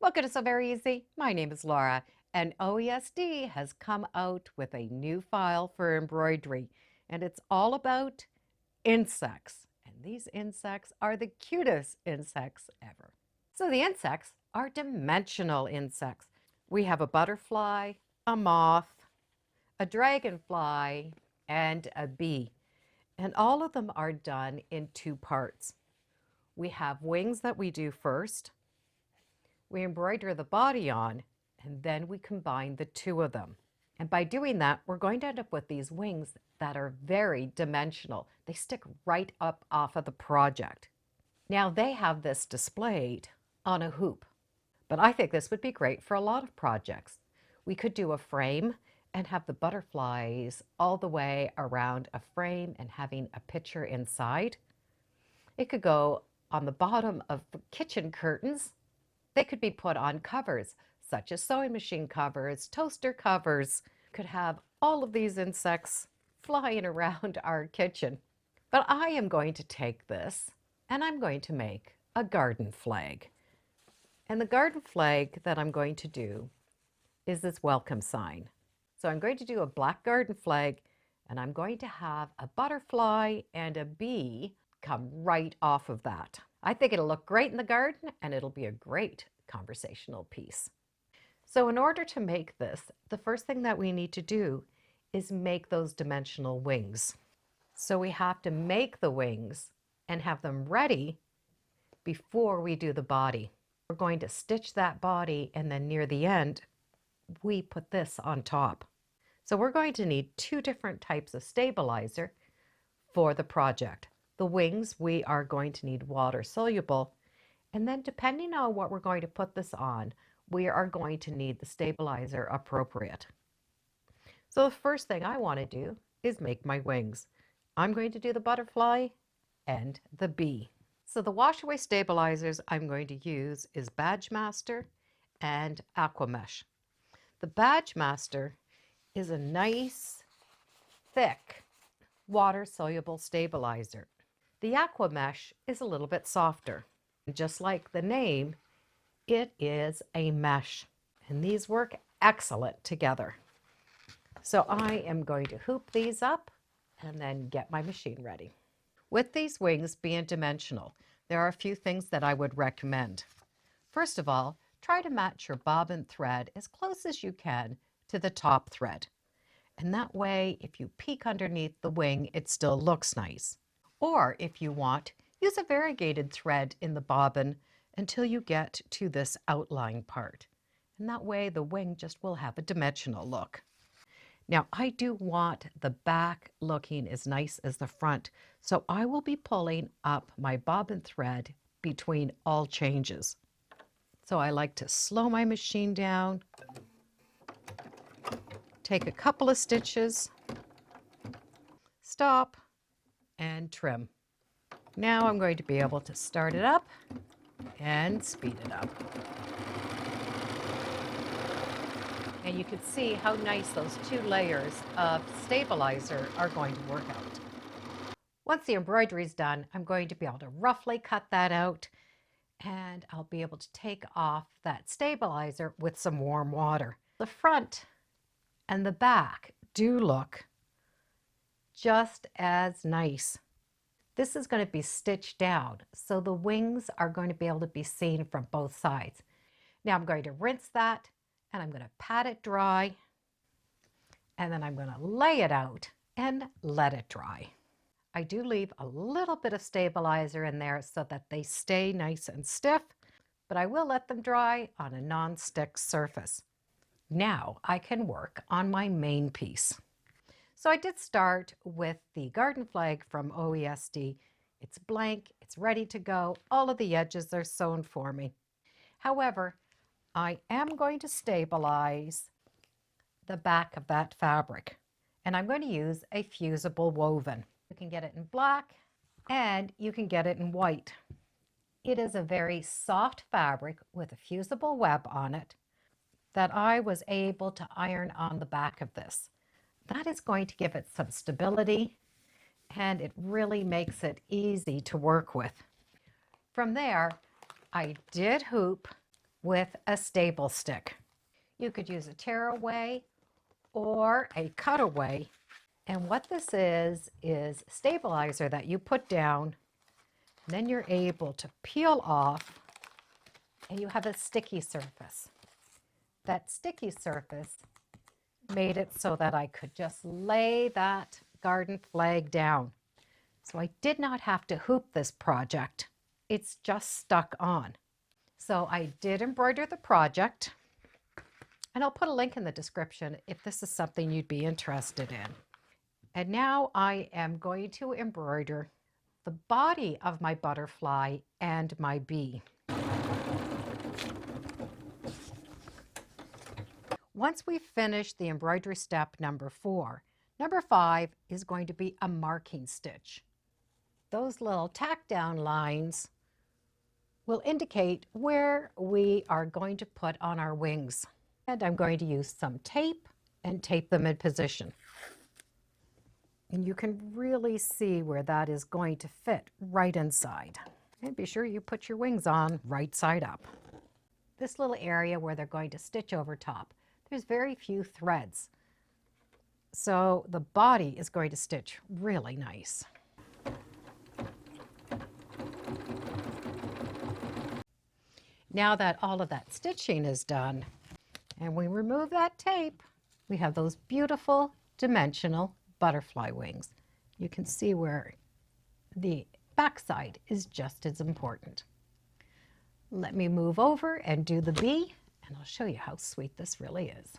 Welcome to So Very Easy. My name is Laura, and OESD has come out with a new file for embroidery, and it's all about insects. And these insects are the cutest insects ever. So the insects are dimensional insects. We have a butterfly, a moth, a dragonfly, and a bee. And all of them are done in two parts. We have wings that we do first. We embroider the body on, and then we combine the two of them. And by doing that, we're going to end up with these wings that are very dimensional. They stick right up off of the project. Now they have this displayed on a hoop, but I think this would be great for a lot of projects. We could do a frame and have the butterflies all the way around a frame and having a picture inside. It could go on the bottom of kitchen curtains. They could be put on covers, such as sewing machine covers, toaster covers. Could have all of these insects flying around our kitchen. But I am going to take this and I'm going to make a garden flag. And the garden flag that I'm going to do is this welcome sign. So I'm going to do a black garden flag, and I'm going to have a butterfly and a bee come right off of that. I think it'll look great in the garden, and it'll be a great conversational piece. So in order to make this, the first thing that we need to do is make those dimensional wings. So we have to make the wings and have them ready before we do the body. We're going to stitch that body, and then near the end, we put this on top. So we're going to need two different types of stabilizer for the project. The wings, we are going to need water soluble, and then depending on what we're going to put this on, we are going to need the stabilizer appropriate. So the first thing I want to do is make my wings. I'm going to do the butterfly and the bee. So the wash away stabilizers I'm going to use is Badge Master and Aquamesh. The Badge Master is a nice, thick, water-soluble stabilizer. The Aquamesh is a little bit softer. Just like the name, it is a mesh, and these work excellent together. So I am going to hoop these up and then get my machine ready. With these wings being dimensional, there are a few things that I would recommend. First of all, try to match your bobbin thread as close as you can to the top thread. And that way, if you peek underneath the wing, it still looks nice. Or if you want, use a variegated thread in the bobbin until you get to this outline part. And that way the wing just will have a dimensional look. Now I do want the back looking as nice as the front, so I will be pulling up my bobbin thread between all changes. So I like to slow my machine down, take a couple of stitches, stop, and trim. Now I'm going to be able to start it up and speed it up. And you can see how nice those two layers of stabilizer are going to work out. Once the embroidery is done, I'm going to be able to roughly cut that out, and I'll be able to take off that stabilizer with some warm water. The front and the back do look just as nice. This is going to be stitched down, so the wings are going to be able to be seen from both sides. Now I'm going to rinse that, and I'm going to pat it dry, and then I'm going to lay it out and let it dry. I do leave a little bit of stabilizer in there so that they stay nice and stiff, but I will let them dry on a non-stick surface. Now I can work on my main piece. So I did start with the garden flag from OESD. It's blank, it's ready to go. All of the edges are sewn for me. However, I am going to stabilize the back of that fabric, and I'm going to use a fusible woven. You can get it in black and you can get it in white. It is a very soft fabric with a fusible web on it that I was able to iron on the back of this. That is going to give it some stability, and it really makes it easy to work with. From there, I did hoop with a staple stick. You could use a tearaway or a cutaway. And what this is stabilizer that you put down, and then you're able to peel off, and you have a sticky surface. That sticky surface made it so that I could just lay that garden flag down. So I did not have to hoop this project. It's just stuck on. So I did embroider the project, and I'll put a link in the description if this is something you'd be interested in. And now I am going to embroider the body of my butterfly and my bee. Once we finish the embroidery step number 4, number 5 is going to be a marking stitch. Those little tack down lines will indicate where we are going to put on our wings. And I'm going to use some tape and tape them in position. And you can really see where that is going to fit right inside. And be sure you put your wings on right side up. This little area where they're going to stitch over top, there's very few threads. So the body is going to stitch really nice. Now that all of that stitching is done, and we remove that tape, we have those beautiful dimensional butterfly wings. You can see where the backside is just as important. Let me move over and do the bee, and I'll show you how sweet this really is.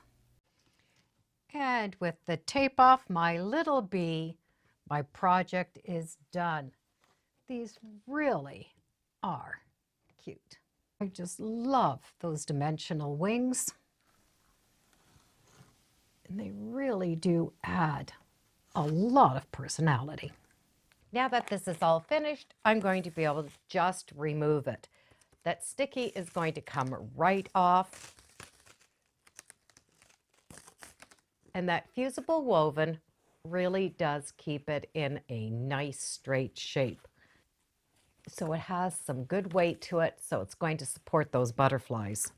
And with the tape off my little bee, my project is done. These really are cute. I just love those dimensional wings. And they really do add a lot of personality. Now that this is all finished, I'm going to be able to just remove it. That sticky is going to come right off. And that fusible woven really does keep it in a nice straight shape. So it has some good weight to it, so it's going to support those butterflies.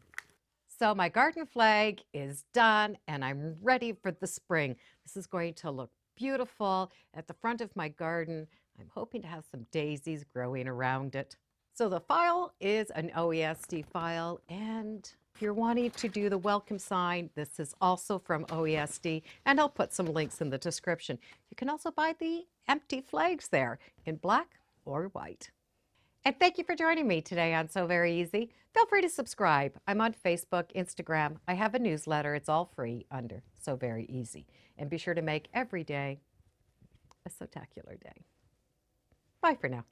So my garden flag is done and I'm ready for the spring. This is going to look beautiful at the front of my garden. I'm hoping to have some daisies growing around it. So the file is an OESD file, and if you're wanting to do the welcome sign, this is also from OESD, and I'll put some links in the description. You can also buy the empty flags there in black or white. And thank you for joining me today on So Very Easy. Feel free to subscribe. I'm on Facebook, Instagram. I have a newsletter. It's all free under So Very Easy. And be sure to make every day a so-tacular day. Bye for now.